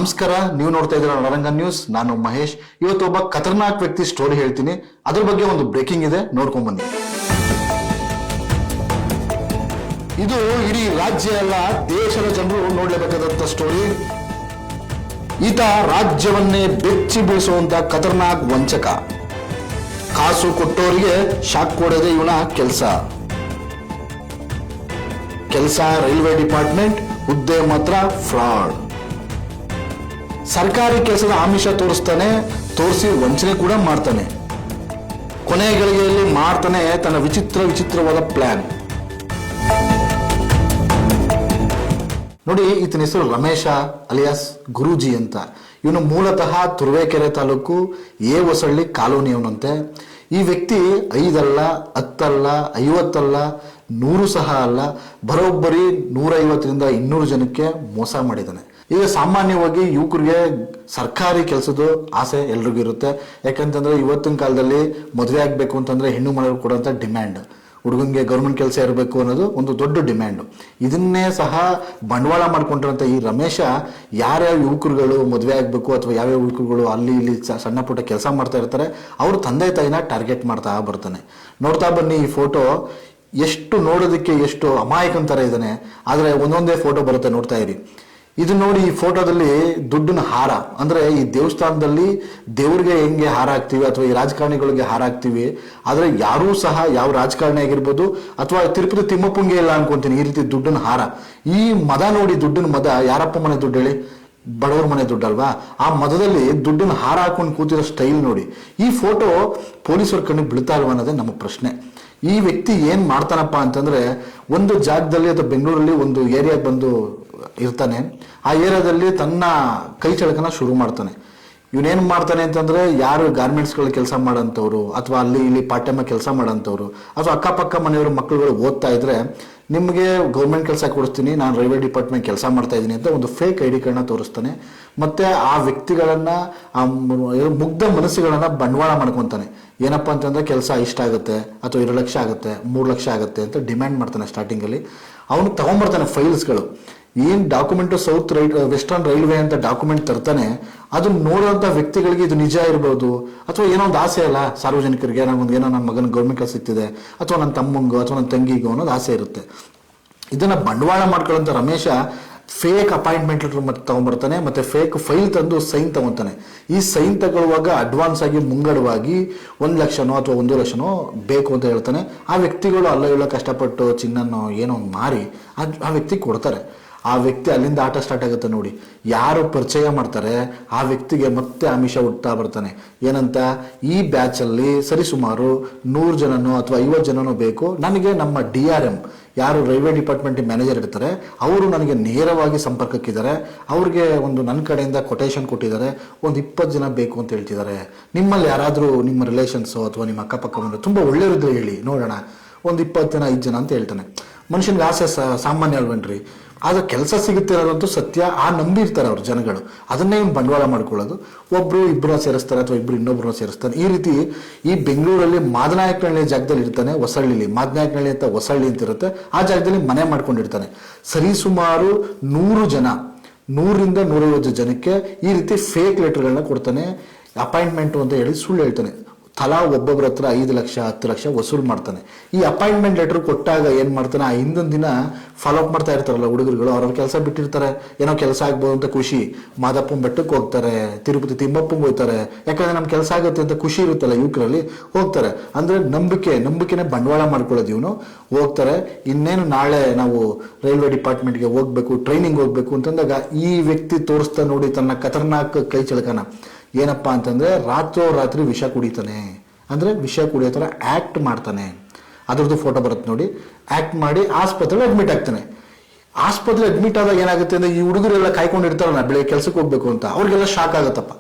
ನಮಸ್ಕಾರ, ನೀವು ನೋಡ್ತಾ ಇದ್ದೀರಾ ರಣರಂಗ ನ್ಯೂಸ್. ನಾನು ಮಹೇಶ್. ಇವತ್ತು ಒಬ್ಬ ಖತರ್ನಾಕ್ ವ್ಯಕ್ತಿ ಸ್ಟೋರಿ ಹೇಳ್ತೀನಿ. ಅದ್ರ ಬಗ್ಗೆ ಒಂದು ಬ್ರೇಕಿಂಗ್ ಇದೆ, ನೋಡ್ಕೊಂಡ್ ಬನ್ನಿ. ಇದು ಇಡೀ ರಾಜ್ಯ ಅಲ್ಲ, ದೇಶದ ಜನರು ನೋಡ್ಲೇಬೇಕಾದಂತ ಸ್ಟೋರಿ. ಈತ ರಾಜ್ಯವನ್ನೇ ಬೆಚ್ಚಿ ಬೀಳಿಸುವಂತ ಖತರ್ನಾಕ್ ವಂಚಕ. ಕಾಸು ಕೊಟ್ಟವರಿಗೆ ಶಾಕ್ ಕೊಡೋದೇ ಇವನ ಕೆಲಸ ರೈಲ್ವೆ ಡಿಪಾರ್ಟ್ಮೆಂಟ್, ಹುದ್ದೆ ಮಾತ್ರ ಫ್ರಾಡ್. ಸರ್ಕಾರಿ ಕೆಲಸದ ಆಮಿಷ ತೋರಿಸಿ ವಂಚನೆ ಕೂಡ ಮಾಡ್ತಾನೆ. ಕೊನೆ ಗಳಿಗೆಯಲ್ಲಿ ಮಾಡ್ತಾನೆ ತನ್ನ ವಿಚಿತ್ರವಾದ ಪ್ಲಾನ್. ನೋಡಿ, ಈತನ ಹೆಸರು ರಮೇಶ ಅಲಿಯಾಸ್ ಗುರೂಜಿ ಅಂತ. ಇವನು ಮೂಲತಃ ತುರುವೇಕೆರೆ ತಾಲೂಕು ಹೊಸಳ್ಳಿ ಕಾಲೋನಿಯವನಂತೆ. ಈ ವ್ಯಕ್ತಿ 5 ಅಲ್ಲ, 10 ಅಲ್ಲ, 50 ಅಲ್ಲ, 100 ಸಹ ಅಲ್ಲ, ಬರೋಬ್ಬರಿ 150ರಿಂದ 200 ಜನಕ್ಕೆ ಮೋಸ ಮಾಡಿದ್ದಾನೆ. ಈಗ ಸಾಮಾನ್ಯವಾಗಿ ಯುವಕರಿಗೆ ಸರ್ಕಾರಿ ಕೆಲಸದ ಆಸೆ ಎಲ್ರಿಗೂ ಇರುತ್ತೆ. ಯಾಕಂತಂದ್ರೆ ಇವತ್ತಿನ ಕಾಲದಲ್ಲಿ ಮದುವೆ ಆಗ್ಬೇಕು ಅಂತಂದ್ರೆ ಹೆಣ್ಣು ಮನೆಯವರು ಕೊಡುವಂತ ಡಿಮ್ಯಾಂಡ್, ಹುಡುಗಂಗೆ ಗೌರ್ಮೆಂಟ್ ಕೆಲಸ ಇರಬೇಕು ಅನ್ನೋದು ಒಂದು ದೊಡ್ಡ ಡಿಮ್ಯಾಂಡ್. ಇದನ್ನೇ ಸಹ ಬಂಡವಾಳ ಮಾಡ್ಕೊಂಡಿರೋಂಥ ಈ ರಮೇಶ ಯಾರ್ಯಾವ ಯುವಕರುಗಳು ಮದುವೆ ಆಗಬೇಕು ಅಥವಾ ಯಾವ್ಯಾವ ಯುವಕರುಗಳು ಅಲ್ಲಿ ಇಲ್ಲಿ ಸಣ್ಣ ಪುಟ್ಟ ಕೆಲಸ ಮಾಡ್ತಾ ಇರ್ತಾರೆ, ಅವ್ರ ತಂದೆ ತಾಯಿನ ಟಾರ್ಗೆಟ್ ಮಾಡ್ತಾ ಬರ್ತಾನೆ. ನೋಡ್ತಾ ಬನ್ನಿ, ಈ ಫೋಟೋ ಎಷ್ಟು ನೋಡೋದಕ್ಕೆ ಎಷ್ಟು ಅಮಾಯಕನ ಥರ ಇದ್ದಾನೆ. ಆದರೆ ಒಂದೊಂದೇ ಫೋಟೋ ಬರುತ್ತೆ, ನೋಡ್ತಾ ಇರಿ. ಇದು ನೋಡಿ, ಈ ಫೋಟೋದಲ್ಲಿ ದುಡ್ಡಿನ ಹಾರ, ಅಂದ್ರೆ ಈ ದೇವಸ್ಥಾನದಲ್ಲಿ ದೇವ್ರಿಗೆ ಹೆಂಗೆ ಹಾರ ಹಾಕ್ತಿವಿ ಅಥವಾ ಈ ರಾಜಕಾರಣಿಗಳಿಗೆ ಹಾರ ಹಾಕ್ತಿವಿ, ಆದ್ರೆ ಯಾರೂ ಸಹ ಯಾವ ರಾಜಕಾರಣಿ ಆಗಿರ್ಬೋದು ಅಥವಾ ತಿರುಪತಿ ತಿಮ್ಮಪ್ಪಂಗೆ ಇಲ್ಲ ಅನ್ಕೊಂತೀನಿ ಈ ರೀತಿ ದುಡ್ಡಿನ ಹಾರ. ಈ ಮದ ನೋಡಿ, ದುಡ್ಡಿನ ಮದ ಯಾರಪ್ಪ ಮನೆ ದುಡ್ಡು ಹೇಳಿ? ಬಡವ್ರ ಮನೆ ದುಡ್ಡಲ್ವಾ? ಆ ಮದದಲ್ಲಿ ದುಡ್ಡಿನ ಹಾರ ಹಾಕೊಂಡು ಕೂತಿರೋ ಸ್ಟೈಲ್ ನೋಡಿ. ಈ ಫೋಟೋ ಪೊಲೀಸರ ಕಣ್ಣಿಗೆ ಬೀಳ್ತಾ ಇಲ್ವ ಅನ್ನೋದೇ ನಮ್ಮ ಪ್ರಶ್ನೆ. ಈ ವ್ಯಕ್ತಿ ಏನ್ ಮಾಡ್ತಾನಪ್ಪ ಅಂತಂದ್ರೆ, ಒಂದು ಜಾಗದಲ್ಲಿ ಅಥವಾ ಬೆಂಗಳೂರಲ್ಲಿ ಒಂದು ಏರಿಯಾಗೆ ಬಂದು ಇರ್ತಾನೆ. ಆ ಏರಿಯಾದಲ್ಲಿ ತನ್ನ ಕೈ ಚಳಕನ ಶುರು ಮಾಡ್ತಾನೆ. ಇವನೇನ್ ಮಾಡ್ತಾನೆ ಅಂತಂದ್ರೆ, ಯಾರು ಗಾರ್ಮೆಂಟ್ಸ್ಗಳು ಕೆಲಸ ಮಾಡೋಂಥವ್ರು ಅಥವಾ ಅಲ್ಲಿ ಇಲ್ಲಿ ಪಾರ್ಟ್ ಟೈಮ್ ಕೆಲಸ ಮಾಡೋಂಥವ್ರು ಅಥವಾ ಅಕ್ಕಪಕ್ಕ ಮನೆಯವರು ಮಕ್ಕಳುಗಳು ಓದ್ತಾ ಇದ್ರೆ, ನಿಮಗೆ ಗೌರ್ಮೆಂಟ್ ಕೆಲಸ ಕೊಡಿಸ್ತೀನಿ, ನಾನು ರೈಲ್ವೆ ಡಿಪಾರ್ಟ್ಮೆಂಟ್ ಕೆಲಸ ಮಾಡ್ತಾ ಇದ್ದೀನಿ ಅಂತ ಒಂದು ಫೇಕ್ ID ಕಾರ್ಡ್ನ ತೋರಿಸ್ತಾನೆ. ಮತ್ತೆ ಆ ವ್ಯಕ್ತಿಗಳನ್ನ, ಆ ಮುಗ್ಧ ಮನಸ್ಸುಗಳನ್ನ ಬಂಡವಾಳ ಮಾಡ್ಕೊತಾನೆ. ಏನಪ್ಪ ಅಂತಂದ್ರೆ, ಕೆಲಸ ಇಷ್ಟ ಆಗುತ್ತೆ ಅಥವಾ 2 ಲಕ್ಷ ಆಗುತ್ತೆ, 3 ಲಕ್ಷ ಆಗುತ್ತೆ ಅಂತ ಡಿಮ್ಯಾಂಡ್ ಮಾಡ್ತಾನೆ. ಸ್ಟಾರ್ಟಿಂಗ್ ಅಲ್ಲಿ ಅವನು ತಗೊಂಡ್ಬರ್ತಾನೆ ಫೈಲ್ಸ್ಗಳು. ಏನ್ ಡಾಕ್ಯುಮೆಂಟ್ ವೆಸ್ಟರ್ನ್ ರೈಲ್ವೆ ಅಂತ ಡಾಕ್ಯುಮೆಂಟ್ ತರ್ತಾನೆ. ಅದನ್ನ ನೋಡುವಂತ ವ್ಯಕ್ತಿಗಳಿಗೆ ಇದು ನಿಜ ಇರ್ಬೋದು, ಅಥವಾ ಏನೋ ಒಂದು ಆಸೆ ಅಲ್ಲ ಸಾರ್ವಜನಿಕರಿಗೆ, ಏನೋ ನನ್ನ ಮಗನ ಗೌರ್ಮೆಂಟ್ ಕೆಲಸ ಸಿಗ್ತಿದೆ ಅಥವಾ ನನ್ನ ತಮ್ಮಂಗೋ ಅಥವಾ ನನ್ನ ತಂಗಿಗೋ ಅನ್ನೋದು ಆಸೆ ಇರುತ್ತೆ. ಇದನ್ನ ಬಂಡವಾಳ ಮಾಡ್ಕೊಳ್ಳೋಂಥ ರಮೇಶ ಫೇಕ್ ಅಪಾಯಿಂಟ್ಮೆಂಟ್ ಲೆಟರ್ ಮತ್ತೆ ತಗೊಂಡ್ಬರ್ತಾನೆ. ಮತ್ತೆ ಫೇಕ್ ಫೈಲ್ ತಂದು ಸೈನ್ ತಗೊಂತಾನೆ. ಈ ಸೈನ್ ತಗೊಳ್ಳುವಾಗ ಅಡ್ವಾನ್ಸ್ ಆಗಿ ಮುಂಗಡವಾಗಿ 1 ಲಕ್ಷನೋ ಅಥವಾ 1 ಲಕ್ಷನೋ ಬೇಕು ಅಂತ ಹೇಳ್ತಾನೆ. ಆ ವ್ಯಕ್ತಿಗಳು ಅಲ್ಲ ಕಷ್ಟಪಟ್ಟು ಚಿನ್ನನೋ ಏನೋ ಮಾರಿ ಆ ವ್ಯಕ್ತಿ ಕೊಡ್ತಾರೆ. ಆ ವ್ಯಕ್ತಿ ಅಲ್ಲಿಂದ ಆಟ ಸ್ಟಾರ್ಟ್ ಆಗುತ್ತೆ ನೋಡಿ. ಯಾರು ಪರಿಚಯ ಮಾಡ್ತಾರೆ ಆ ವ್ಯಕ್ತಿಗೆ ಮತ್ತೆ ಆಮಿಷ ಹುಡ್ತಾ ಬರ್ತಾನೆ. ಏನಂತ, ಈ ಬ್ಯಾಚ್ ಅಲ್ಲಿ ಸರಿಸುಮಾರು 100 ಜನನೋ ಅಥವಾ 50 ಜನನೋ ಬೇಕು, ನನಗೆ ನಮ್ಮ DRM ಯಾರು ರೈಲ್ವೆ ಡಿಪಾರ್ಟ್ಮೆಂಟ್ ಮ್ಯಾನೇಜರ್ ಇರ್ತಾರೆ ಅವರು ನನಗೆ ನೇರವಾಗಿ ಸಂಪರ್ಕಕ್ಕಿದ್ದಾರೆ. ಅವ್ರಿಗೆ ಒಂದು ನನ್ನ ಕಡೆಯಿಂದ ಕೊಟೇಶನ್ ಕೊಟ್ಟಿದ್ದಾರೆ, ಒಂದು 20 ಜನ ಬೇಕು ಅಂತ ಹೇಳ್ತಿದ್ದಾರೆ. ನಿಮ್ಮಲ್ಲಿ ಯಾರಾದರೂ ನಿಮ್ಮ ರಿಲೇಷನ್ಸು ಅಥವಾ ನಿಮ್ಮ ಅಕ್ಕಪಕ್ಕ ಬಂದು ತುಂಬ ಒಳ್ಳೆಯವ್ರಿದ್ರೆ ಹೇಳಿ ನೋಡೋಣ, ಒಂದು 20 ಜನ 5 ಜನ ಅಂತ ಹೇಳ್ತಾನೆ. ಮನುಷ್ಯನಿಗೆ ಆಸೆ ಸಾಮಾನ್ಯ ಅಲ್ವೇನ್ರಿ. ಆದ್ರೆ ಕೆಲಸ ಸಿಗುತ್ತೆ ಅನ್ನೋದಂತೂ ಸತ್ಯ. ಆ ನಂಬಿರ್ತಾರೆ ಅವ್ರ ಜನಗಳು, ಅದನ್ನೇ ಇವ್ನು ಬಂಡವಾಳ ಮಾಡ್ಕೊಳ್ಳೋದು. ಒಬ್ರು ಇಬ್ಬರನ್ನ ಸೇರಿಸ್ತಾರೆ ಅಥವಾ ಇಬ್ರು ಇನ್ನೊಬ್ರನ್ನ ಸೇರಿಸ್ತಾನೆ. ಈ ರೀತಿ ಈ ಬೆಂಗಳೂರಲ್ಲಿ ಮಾದನಾಯಕನಹಳ್ಳಿ ಜಾಗದಲ್ಲಿ ಇರ್ತಾನೆ. ಹೊಸಳ್ಳಿಲಿ ಮಾದನಾಯಕನಹಳ್ಳಿ ಅಂತ ಹೊಸಳ್ಳಿ ಅಂತ ಇರುತ್ತೆ, ಆ ಜಾಗದಲ್ಲಿ ಮನೆ ಮಾಡ್ಕೊಂಡಿರ್ತಾನೆ. ಸರಿಸುಮಾರು 100 ಜನ, 100ರಿಂದ 150 ಜನಕ್ಕೆ ಈ ರೀತಿ ಫೇಕ್ ಲೆಟರ್ಗಳನ್ನ ಕೊಡ್ತಾನೆ. ಅಪಾಯಿಂಟ್ಮೆಂಟ್ ಅಂತ ಹೇಳಿ ಸುಳ್ಳು ಹೇಳ್ತಾನೆ. ತಲಾ ಒಬ್ಬೊಬ್ಬರ ಹತ್ರ 5 ಲಕ್ಷ 10 ಲಕ್ಷ ವಸೂಲು ಮಾಡ್ತಾನೆ. ಈ ಅಪಾಯಿಂಟ್ಮೆಂಟ್ ಲೆಟರ್ ಕೊಟ್ಟಾಗ ಏನ್ ಮಾಡ್ತಾನೆ, ಆ ಹಿಂದಿನ ದಿನ ಫಾಲೋ ಅಪ್ ಮಾಡ್ತಾ ಇರ್ತಾರಲ್ಲ ಹುಡುಗರುಗಳು, ಅವ್ರ ಕೆಲಸ ಬಿಟ್ಟಿರ್ತಾರೆ, ಏನೋ ಕೆಲಸ ಆಗ್ಬೋದು ಅಂತ ಖುಷಿ, ಮಾದಪ್ಪನ ಬೆಟ್ಟಕ್ಕೆ ಹೋಗ್ತಾರೆ, ತಿರುಪತಿ ತಿಮ್ಮಪ್ಪಂಗೆ ಹೋಗ್ತಾರೆ. ಯಾಕಂದ್ರೆ ನಮ್ ಕೆಲಸ ಆಗುತ್ತೆ ಅಂತ ಖುಷಿ ಇರುತ್ತಲ್ಲ ಯುವಕರಲ್ಲಿ, ಹೋಗ್ತಾರೆ. ಅಂದ್ರೆ ನಂಬಿಕೆನೆ ಬಂಡವಾಳ ಮಾಡ್ಕೊಳ್ಳೋದು. ಇವನು ಹೋಗ್ತಾರೆ. ಇನ್ನೇನು ನಾಳೆ ನಾವು ರೈಲ್ವೆ ಡಿಪಾರ್ಟ್ಮೆಂಟ್ಗೆ ಹೋಗ್ಬೇಕು, ಟ್ರೈನಿಂಗ್ ಹೋಗ್ಬೇಕು ಅಂತಂದಾಗ ಈ ವ್ಯಕ್ತಿ ತೋರಿಸ್ತಾ ನೋಡಿ ತನ್ನ ಖತರ್ನಾಕ್ ಕೈ ಚಳಕನ. ಏನಪ್ಪಾ ಅಂತಂದ್ರೆ, ರಾತ್ರಿ ವಿಷ ಕುಡಿತಾನೆ. ಅಂದ್ರೆ ವಿಷ ಕುಡಿಯೋ ತರ ಆಕ್ಟ್ ಮಾಡ್ತಾನೆ. ಅದ್ರದ್ದು ಫೋಟೋ ಬರುತ್ತೆ ನೋಡಿ. ಆಕ್ಟ್ ಮಾಡಿ ಆಸ್ಪತ್ರೆಗೆ ಅಡ್ಮಿಟ್ ಆಗ್ತಾನೆ. ಆಸ್ಪತ್ರೆ ಅಡ್ಮಿಟ್ ಆದಾಗ ಏನಾಗುತ್ತೆ ಅಂದ್ರೆ, ಈ ಹುಡುಗರೆಲ್ಲ ಕಾಯ್ಕೊಂಡಿರ್ತಾರಲ್ಲ ಬೆಳಿಗ್ಗೆ ಕೆಲ್ಸಕ್ಕೆ ಹೋಗ್ಬೇಕು ಅಂತ, ಅವ್ರಿಗೆಲ್ಲ ಶಾಕ್ ಆಗತ್ತಪ್ಪ.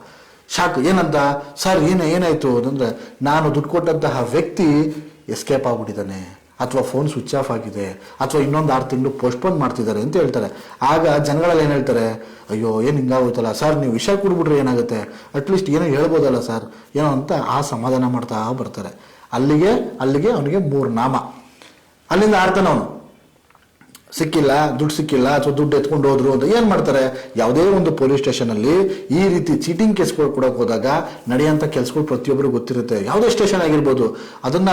ಶಾಕ್ ಏನಂತ, ಸರ್ ಏನಾಯ್ತು ಅಂತಂದ್ರೆ, ನಾನು ದುಡ್ಡು ಕೊಟ್ಟಂತಹ ವ್ಯಕ್ತಿ ಎಸ್ಕೇಪ್ ಆಗ್ಬಿಟ್ಟಿದ್ದಾನೆ, ಅಥವಾ ಫೋನ್ ಸ್ವಿಚ್ ಆಫ್ ಆಗಿದೆ, ಅಥವಾ ಇನ್ನೊಂದು 6 ತಿಂಗಳು ಪೋಸ್ಟ್ಪೋನ್ ಮಾಡ್ತಿದ್ದಾರೆ ಅಂತ ಹೇಳ್ತಾರೆ. ಆಗ ಜನಗಳೆಲ್ಲ ಏನ್ ಹೇಳ್ತಾರೆ, ಅಯ್ಯೋ ಏನ್ ಹಿಂಗಾಗೋಯ್ತಲ್ಲ ಸರ್, ನೀವು ವಿಷ ಕುಡ್ಬಿಟ್ರೆ ಏನಾಗುತ್ತೆ, ಅಟ್ಲೀಸ್ಟ್ ಏನೋ ಹೇಳ್ಬೋದಲ್ಲ ಸರ್ ಏನೋ ಅಂತ ಆ ಸಮಾಧಾನ ಮಾಡ್ತಾ ಬರ್ತಾರೆ. ಅಲ್ಲಿಗೆ ಅವನಿಗೆ 3 ನಾಮ. ಅಲ್ಲಿಂದ ಆಡ್ತಾನೆ ಅವನು. ಸಿಕ್ಕಿಲ್ಲ, ದುಡ್ಡು ಸಿಕ್ಕಿಲ್ಲ ಅಥವಾ ದುಡ್ಡು ಎತ್ಕೊಂಡು ಹೋದ್ರು ಅಂತ ಏನ್ ಮಾಡ್ತಾರೆ? ಯಾವುದೇ ಒಂದು ಪೊಲೀಸ್ ಸ್ಟೇಷನ್ ಅಲ್ಲಿ ಈ ರೀತಿ ಚೀಟಿಂಗ್ ಕೇಸ್ಗಳು ಕೊಡಕ್ ಹೋದಾಗ ನಡೆಯುವಂತ ಕೆಲಸಗಳು ಪ್ರತಿಯೊಬ್ಬರು ಗೊತ್ತಿರುತ್ತೆ. ಯಾವುದೇ ಸ್ಟೇಷನ್ ಆಗಿರ್ಬೋದು, ಅದನ್ನ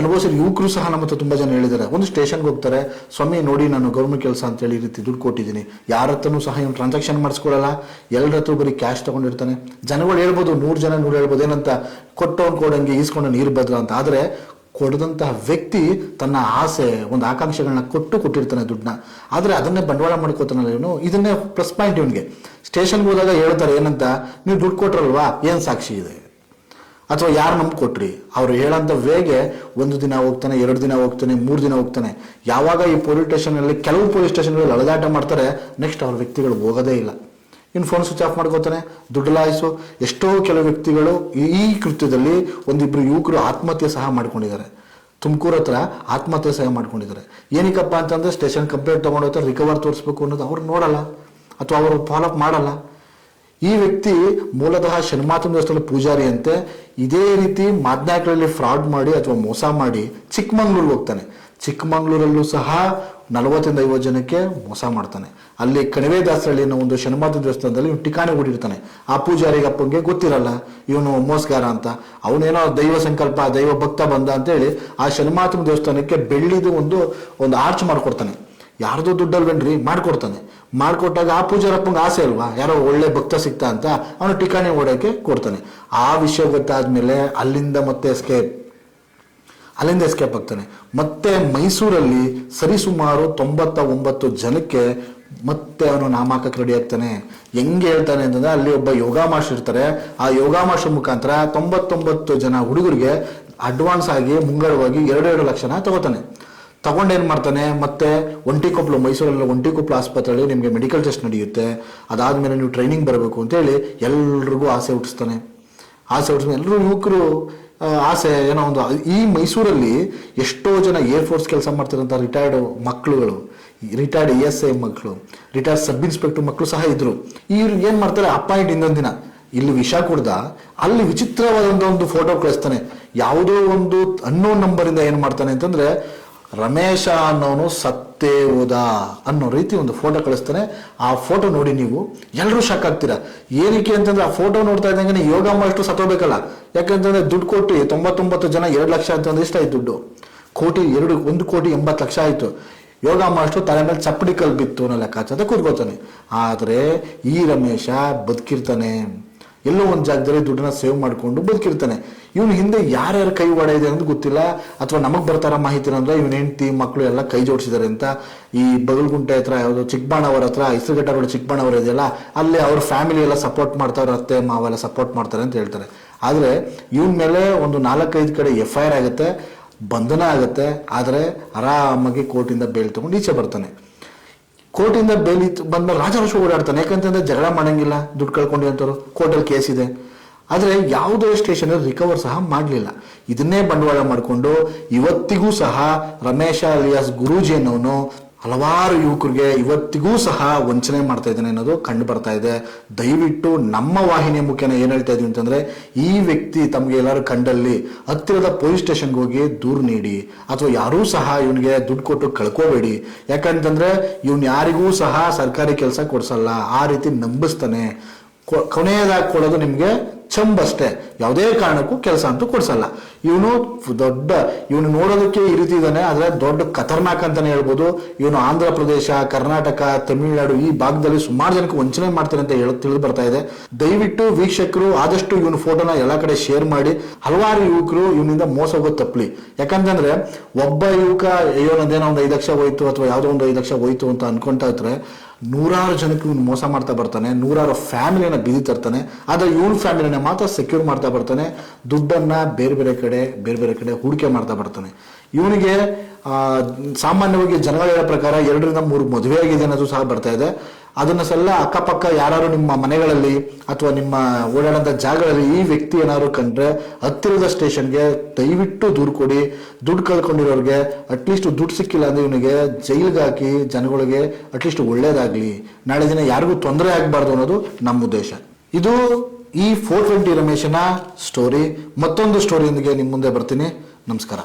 ಅನುಭವಿಸಿದ ಯುವಕರು ಸಹ ನಮ್ಮ ಹತ್ರ ತುಂಬಾ ಜನ ಹೇಳಿದ್ದಾರೆ. ಒಂದು ಸ್ಟೇಷನ್ಗೆ ಹೋಗ್ತಾರೆ, ಸ್ವಾಮಿ ನೋಡಿ ನಾನು ಗೌರ್ಮೆಂಟ್ ಕೆಲಸ ಅಂತ ಹೇಳಿ ಈ ರೀತಿ ದುಡ್ಡು ಕೊಟ್ಟಿದ್ದೀನಿ, ಯಾರ ಹತ್ರನೂ ಸಹ ಇವನು ಟ್ರಾನ್ಸಾಕ್ಷನ್ ಮಾಡಿಸ್ಕೊಳ್ಳಲ್ಲ, ಎಲ್ಲರ ಹತ್ರ ಬರೀ ಕ್ಯಾಶ್ ತಗೊಂಡಿರ್ತಾನೆ. ಜನಗಳು ಹೇಳ್ಬೋದು, 100 ಜನ 100 ಹೇಳ್ಬೋದು, ಏನಂತ ಕೊಟ್ಟವನ್ ಕೊಡಂಗೆ ಈಸ್ಕೊಂಡು ನೀರು ಭದ್ರ ಅಂತ. ಆದ್ರೆ ಕೊಡದಂತಹ ವ್ಯಕ್ತಿ ತನ್ನ ಆಸೆ, ಒಂದು ಆಕಾಂಕ್ಷೆಗಳನ್ನ ಕೊಟ್ಟಿರ್ತಾನೆ ದುಡ್ಡನ್ನ. ಆದ್ರೆ ಅದನ್ನೇ ಬಂಡವಾಳ ಮಾಡ್ಕೋತಾನಲ್ಲ ಇವನು. ಇದನ್ನೇ ಪ್ಲಸ್ ಪಾಯಿಂಟ್ ಇವನಿಗೆ. ಸ್ಟೇಷನ್ಗೆ ಹೋದಾಗ ಹೇಳ್ತಾರೆ ಏನಂತ, ನೀವು ದುಡ್ಡು ಕೊಟ್ರಲ್ವಾ, ಏನ್ ಸಾಕ್ಷಿ ಇದೆ, ಅಥವಾ ಯಾರು ನಮ್ಗೆ ಕೊಟ್ರಿ? ಅವ್ರು ಹೇಳಂತ ವೇಗೆ 1 ದಿನ ಹೋಗ್ತಾನೆ, 2 ದಿನ ಹೋಗ್ತಾನೆ, 3 ದಿನ ಹೋಗ್ತಾನೆ. ಯಾವಾಗ ಈ ಪೊಲೀಸ್ ಸ್ಟೇಷನ್ ಅಲ್ಲಿ ಕೆಲವು ಪೊಲೀಸ್ ಸ್ಟೇಷನ್ಗಳಲ್ಲಿ ಅಳದಾಟ ಮಾಡ್ತಾರೆ, ನೆಕ್ಸ್ಟ್ ಅವ್ರ ವ್ಯಕ್ತಿಗಳು ಹೋಗೋದೇ ಇಲ್ಲ. ಇನ್ನು ಫೋನ್ ಸ್ವಿಚ್ ಆಫ್ ಮಾಡ್ಕೋತಾನೆ, ದುಡ್ಡು ಲಾಯಿಸು. ಎಷ್ಟೋ ಕೆಲವು ವ್ಯಕ್ತಿಗಳು ಈ ಕೃತ್ಯದಲ್ಲಿ ಒಂದಿಬ್ರು ಯುವಕರು ಆತ್ಮಹತ್ಯೆ ಸಹ ಮಾಡ್ಕೊಂಡಿದ್ದಾರೆ. ತುಮಕೂರು ಹತ್ರ ಆತ್ಮಹತ್ಯೆ ಸಹ ಮಾಡ್ಕೊಂಡಿದ್ದಾರೆ. ಏನಕ್ಕಪ್ಪ ಅಂತಂದ್ರೆ ಸ್ಟೇಷನ್ ಕಂಪ್ಲೇಂಟ್ ತಗೊಂಡೋಗ್ತಾರೆ, ರಿಕವರ್ ತೋರಿಸ್ಬೇಕು ಅನ್ನೋದು ಅವ್ರು ನೋಡಲ್ಲ ಅಥವಾ ಅವರು ಫಾಲೋಅಪ್ ಮಾಡಲ್ಲ. ಈ ವ್ಯಕ್ತಿ ಮೂಲತಃ ಶನಿಮಾತನ ದೇವಸ್ಥಾನದ ಪೂಜಾರಿ ಅಂತೆ. ಇದೇ ರೀತಿ ಮಾದನಾಯಕರಲ್ಲಿ ಫ್ರಾಡ್ ಮಾಡಿ ಅಥವಾ ಮೋಸ ಮಾಡಿ ಚಿಕ್ಕಮಂಗ್ಳೂರ್ಗೆ ಹೋಗ್ತಾನೆ. ಚಿಕ್ಕಮಂಗ್ಳೂರಲ್ಲೂ ಸಹ 40-50 ಜನಕ್ಕೆ ಮೋಸ ಮಾಡ್ತಾನೆ. ಅಲ್ಲಿ ಕಣಿವೆ ದಾಸರಳ್ಳಿ ಅನ್ನೋ ಒಂದು ಶನಿಮಾತನ ದೇವಸ್ಥಾನದಲ್ಲಿ ಇವನು ಠಿಕಾಣಿ ಹೂಡಿರ್ತಾನೆ. ಆ ಪೂಜಾರಿಗಪ್ಪಂಗೆ ಗೊತ್ತಿರಲ್ಲ ಇವನು ಮೋಸಗಾರ ಅಂತ. ಅವನೇನೋ ದೈವ ಸಂಕಲ್ಪ, ದೈವ ಭಕ್ತ ಬಂದ ಅಂತೇಳಿ ಆ ಶನಿಮಾತನ ದೇವಸ್ಥಾನಕ್ಕೆ ಬೆಳ್ಳಿದು ಒಂದು ಆರ್ಚ್ ಮಾಡ್ಕೊಡ್ತಾನೆ. ಯಾರ್ದೋ ದುಡ್ಡಲ್ವೇನ್ರಿ, ಮಾಡ್ಕೊಡ್ತಾನೆ. ಮಾಡ್ಕೊಟ್ಟಾಗ ಆ ಪೂಜಾರಪ್ಪಂಗೆ ಆಸೆ ಅಲ್ವಾ, ಯಾರೋ ಒಳ್ಳೆ ಭಕ್ತ ಸಿಗ್ತಾ ಅಂತ ಅವನು ಠಿಕಾಣಿ ಓಡೋಕೆ ಕೊಡ್ತಾನೆ. ಆ ವಿಷಯ ಗೊತ್ತಾದ್ಮೇಲೆ ಅಲ್ಲಿಂದ ಎಸ್ಕೇಪ್ ಆಗ್ತಾನೆ. ಮತ್ತೆ ಮೈಸೂರಲ್ಲಿ ಸರಿಸುಮಾರು 99 ಜನಕ್ಕೆ ಮತ್ತೆ ಅವನು ನಾಮಕಕ್ಕೆ ರೆಡಿ ಆಗ್ತಾನೆ. ಹೆಂಗೆ ಹೇಳ್ತಾನೆ ಅಂತಂದ್ರೆ, ಅಲ್ಲಿ ಒಬ್ಬ ಯೋಗ ಮಾಸ್ಟರ್ ಇರ್ತಾರೆ. ಆ ಯೋಗ ಮಾಸ್ಟರ್ ಮುಖಾಂತರ 99 ಜನ ಹುಡುಗರಿಗೆ ಅಡ್ವಾನ್ಸ್ ಆಗಿ ಮುಂಗಡವಾಗಿ 2 ಲಕ್ಷನ ತಗೋತಾನೆ. ತಗೊಂಡೇನ್ ಮಾಡ್ತಾನೆ, ಮತ್ತೆ ಒಂಟಿಕೊಪ್ಪಲು, ಮೈಸೂರಲ್ಲಿ ಒಂಟಿಕೊಪ್ಪಲು ಆಸ್ಪತ್ರೆಯಲ್ಲಿ ನಿಮಗೆ ಮೆಡಿಕಲ್ ಟೆಸ್ಟ್ ನಡೆಯುತ್ತೆ. ಅದಾದ್ಮೇಲೆ ನೀವು ಟ್ರೈನಿಂಗ್ ಬರಬೇಕು ಅಂತೇಳಿ ಎಲ್ರಿಗೂ ಆಸೆ ಹುಟ್ಟಿಸ್ತಾನೆ. ಎಲ್ಲರೂ ಯುವಕರು ಆಸೆ ಏನೋ ಒಂದು. ಈ ಮೈಸೂರಲ್ಲಿ ಎಷ್ಟೋ ಜನ ಏರ್ಫೋರ್ಸ್ ಕೆಲಸ ಮಾಡ್ತಿರೋಂಥ ರಿಟೈರ್ಡ್ ಮಕ್ಕಳುಗಳು, ರಿಟೈರ್ಡ್ ASI ಮಕ್ಕಳು, ರಿಟೈರ್ಡ್ ಸಬ್ ಇನ್ಸ್ಪೆಕ್ಟರ್ ಮಕ್ಕಳು ಸಹ ಇದ್ರು. ಇವ್ರು ಏನ್ ಮಾಡ್ತಾರೆ, ಅಪಾಯಿಂಟ್ ಇನ್ನೊಂದು ದಿನ ಇಲ್ಲಿ ವಿಷ ಕುಡ್ದ ಅಲ್ಲಿ ವಿಚಿತ್ರವಾದ ಒಂದು ಫೋಟೋ ಕಳಿಸ್ತಾನೆ. ಯಾವುದೋ ಒಂದು ಅನ್ನೋನ್ ನಂಬರ್ ಇಂದ ಏನ್ ಮಾಡ್ತಾನೆ ಅಂತಂದ್ರೆ, ರಮೇಶ ಅನ್ನೋನು ಸತ್ತೇ ಹೋದ ಅನ್ನೋ ರೀತಿ ಒಂದು ಫೋಟೋ ಕಳಿಸ್ತಾನೆ. ಆ ಫೋಟೋ ನೋಡಿ ನೀವು ಎಲ್ಲರೂ ಶಾಕ್ ಆಗ್ತೀರಾ. ಏನಕ್ಕೆ ಅಂತಂದ್ರೆ, ಆ ಫೋಟೋ ನೋಡ್ತಾ ಇದ್ದಂಗೆ ಯೋಗ ಮಾಸ್ಟರ್ ಸತ್ತೋಗ್ಬೇಕಲ್ಲ. ಯಾಕಂತಂದ್ರೆ ದುಡ್ಡು ಕೊಟ್ಟು 99 ಜನ 2 ಲಕ್ಷ ಅಂತಂದ್ರೆ ಎಷ್ಟಾಯ್ತು ದುಡ್ಡು? 1,80,00,000 ಆಯ್ತು. ಯೋಗ ಮಾಸ್ಟರ್ ತಲೆ ಮೇಲೆ ಚಪ್ಪಡಿ ಕಲ್ ಬಿತ್ತು ಅನ್ನೋ ಲೆಕ್ಕಾಚಾರ ಕೂತ್ಕೋತಾನೆ. ಆದ್ರೆ ಈ ರಮೇಶ ಬದುಕಿರ್ತಾನೆ, ಎಲ್ಲೋ ಒಂದು ಜಾಗದಲ್ಲಿ ದುಡ್ಡನ್ನ ಸೇವ್ ಮಾಡ್ಕೊಂಡು ಬದುಕಿರ್ತಾನೆ. ಇವನು ಹಿಂದೆ ಯಾರ್ಯಾರ ಕೈ ಒಡ ಇದೆ ಅನ್ನೋದು ಗೊತ್ತಿಲ್ಲ, ಅಥವಾ ನಮಗ್ ಬರ್ತಾರ ಮಾಹಿತಿ ಅಂದ್ರೆ ಇವನ್ ಹೆಂಡತಿ ಮಕ್ಕಳು ಎಲ್ಲ ಕೈ ಜೋಡಿಸಿದಾರೆ ಅಂತ. ಈ ಬಗಲ್ಗುಂಟೆ ಹತ್ರ ಯಾವ್ದು ಚಿಕ್ಕಬಾಣವರ ಹತ್ರ ಹೆಸರುಘಟ್ಟ ರೋಡ್ ಚಿಕ್ಕಬಾಣವರ ಇದೆಯಲ್ಲ, ಅಲ್ಲಿ ಅವ್ರ ಫ್ಯಾಮಿಲಿ ಎಲ್ಲ ಸಪೋರ್ಟ್ ಮಾಡ್ತಾರೆ, ಅತ್ತೆ ಮಾವ ಎಲ್ಲ ಸಪೋರ್ಟ್ ಮಾಡ್ತಾರೆ ಅಂತ ಹೇಳ್ತಾರೆ. ಆದ್ರೆ ಇವನ್ ಮೇಲೆ ಒಂದು 4-5 ಕಡೆ FIR ಆಗುತ್ತೆ, ಬಂಧನ ಆಗುತ್ತೆ. ಆದ್ರೆ ಆರಾಮಾಗಿ ಕೋರ್ಟಿಂದ ಬೇಲ್ ತಗೊಂಡು ಈಚೆ ಬರ್ತಾನೆ. ಕೋರ್ಟಿಂದ ಬೇಲಿ ಬಂದ್ಮೇಲೆ ರಾಜರೋಷ ಓಡಾಡ್ತಾನೆ. ಯಾಕಂತಂದ್ರೆ ಜಗಳ ಮಾಡಂಗಿಲ್ಲ, ದುಡ್ಡು ಕಳ್ಕೊಂಡು ಅಂತವ್ರು, ಕೋರ್ಟಲ್ಲಿ ಕೇಸ್ ಇದೆ. ಆದ್ರೆ ಯಾವುದೇ ಸ್ಟೇಷನ್ ರಿಕವರ್ ಸಹ ಮಾಡಲಿಲ್ಲ. ಇದನ್ನೇ ಬಂಡವಾಳ ಮಾಡಿಕೊಂಡು ಇವತ್ತಿಗೂ ಸಹ ರಮೇಶ ಅಲಿಯಾಸ್ ಗುರೂಜಿ ಅನ್ನೋನು ಹಲವಾರು ಯುವಕರಿಗೆ ಇವತ್ತಿಗೂ ಸಹ ವಂಚನೆ ಮಾಡ್ತಾ ಇದ್ದಾನೆ ಅನ್ನೋದು ಕಂಡು ಬರ್ತಾ ಇದೆ. ದಯವಿಟ್ಟು ನಮ್ಮ ವಾಹಿನಿಯ ಮುಖೇನ ಏನ್ ಹೇಳ್ತಾ ಇದೀವಿ ಅಂತಂದ್ರೆ, ಈ ವ್ಯಕ್ತಿ ತಮ್ಗೆ ಎಲ್ಲರೂ ಕಂಡಲ್ಲಿ ಹತ್ತಿರದ ಪೊಲೀಸ್ ಸ್ಟೇಷನ್ಗೆ ಹೋಗಿ ದೂರು ನೀಡಿ, ಅಥವಾ ಯಾರೂ ಸಹ ಇವನಿಗೆ ದುಡ್ಡು ಕೊಟ್ಟು ಕಳ್ಕೋಬೇಡಿ. ಯಾಕಂತಂದ್ರೆ ಇವನ್ ಯಾರಿಗೂ ಸಹ ಸರ್ಕಾರಿ ಕೆಲಸ ಕೊಡ್ಸಲ್ಲ, ಆ ರೀತಿ ನಂಬಿಸ್ತಾನೆ. ಕೊನೆಯದಾಗಿ ಕೊಡೋದು ನಿಮ್ಗೆ ಚಂಬಷ್ಟೇ, ಯಾವುದೇ ಕಾರಣಕ್ಕೂ ಕೆಲಸ ಅಂತೂ ಕೊಡ್ಸಲ್ಲ. ಇವನು ನೋಡೋದಕ್ಕೆ ಈ ರೀತಿ ಇದ್ದಾನೆ, ಆದ್ರೆ ದೊಡ್ಡ ಖತರ್ನಾಕ್ ಅಂತಾನೆ ಹೇಳ್ಬೋದು. ಇವನು ಆಂಧ್ರ ಪ್ರದೇಶ, ಕರ್ನಾಟಕ, ತಮಿಳುನಾಡು ಈ ಭಾಗದಲ್ಲಿ ಸುಮಾರು ಜನಕ್ಕೆ ವಂಚನೆ ಮಾಡ್ತಾರೆ ಅಂತ ತಿಳಿದು ಬರ್ತಾ ಇದೆ. ದಯವಿಟ್ಟು ವೀಕ್ಷಕರು ಆದಷ್ಟು ಇವನು ಫೋಟೋನ ಎಲ್ಲ ಕಡೆ ಶೇರ್ ಮಾಡಿ, ಹಲವಾರು ಯುವಕರು ಇವನಿಂದ ಮೋಸ ಹೋಗೋದು ತಪ್ಪಲಿ. ಯಾಕಂತಂದ್ರೆ ಒಬ್ಬ ಯುವಕ ಅಯ್ಯೋ ನಂದೇನೋ ಒಂದು 5 ಲಕ್ಷ ಹೋಯ್ತು ಅಥವಾ ಯಾವುದೋ ಒಂದು 5 ಲಕ್ಷ ಹೋಯ್ತು ಅಂತ ಅನ್ಕೊಂತಾ ಇದ್ರೆ, 100 ಜನಕ್ಕೆ ಇವನು ಮೋಸ ಮಾಡ್ತಾ ಬರ್ತಾನೆ, 100 ಫ್ಯಾಮಿಲಿನ ಬೀದಿ ತರ್ತಾನೆ. ಆದ್ರೆ ಇವನ್ ಫ್ಯಾಮಿಲಿನ ಮಾತ್ರ ಸೆಕ್ಯೂರ್ ಮಾಡ್ತಾ ಬರ್ತಾನೆ. ದುಡ್ಡನ್ನ ಬೇರೆ ಬೇರೆ ಕಡೆ ಹೂಡಿಕೆ ಮಾಡ್ತಾ ಬರ್ತಾನೆ. ಇವನಿಗೆ ಸಾಮಾನ್ಯವಾಗಿ ಜನಗಳ ಹೇಳೋ ಪ್ರಕಾರ 2-3 ಮದುವೆ ಆಗಿದೆ ಅನ್ನೋದು ಸಹ ಬರ್ತಾ ಇದೆ. ಅದನ್ನ ಸಲ್ಲ ಅಕ್ಕಪಕ್ಕ ಯಾರು ನಿಮ್ಮ ಮನೆಗಳಲ್ಲಿ ಅಥವಾ ನಿಮ್ಮ ಓಡಾಡಂತ ಜಾಗಗಳಲ್ಲಿ ಈ ವ್ಯಕ್ತಿ ಏನಾದ್ರು ಕಂಡ್ರೆ ಹತ್ತಿರದ ಸ್ಟೇಷನ್ಗೆ ದಯವಿಟ್ಟು ದೂರು ಕೊಡಿ. ದುಡ್ಡು ಕಳ್ಕೊಂಡಿರೋರಿಗೆ ಅಟ್ಲೀಸ್ಟ್ ದುಡ್ಡು ಸಿಕ್ಕಿಲ್ಲ ಅಂದ್ರೆ ಇವನಿಗೆ ಜೈಲ್ಗೆ ಹಾಕಿ ಜನಗಳಿಗೆ ಅಟ್ಲೀಸ್ಟ್ ಒಳ್ಳೇದಾಗ್ಲಿ, ನಾಳೆ ದಿನ ಯಾರಿಗೂ ತೊಂದರೆ ಆಗ್ಬಾರ್ದು ಅನ್ನೋದು ನಮ್ಮ ಉದ್ದೇಶ. ಇದು ಈ 420 ರಮೇಶನ ಸ್ಟೋರಿ. ಮತ್ತೊಂದು ಸ್ಟೋರಿಯೊಂದಿಗೆ ನಿಮ್ಮ ಮುಂದೆ ಬರ್ತೀನಿ. ನಮಸ್ಕಾರ.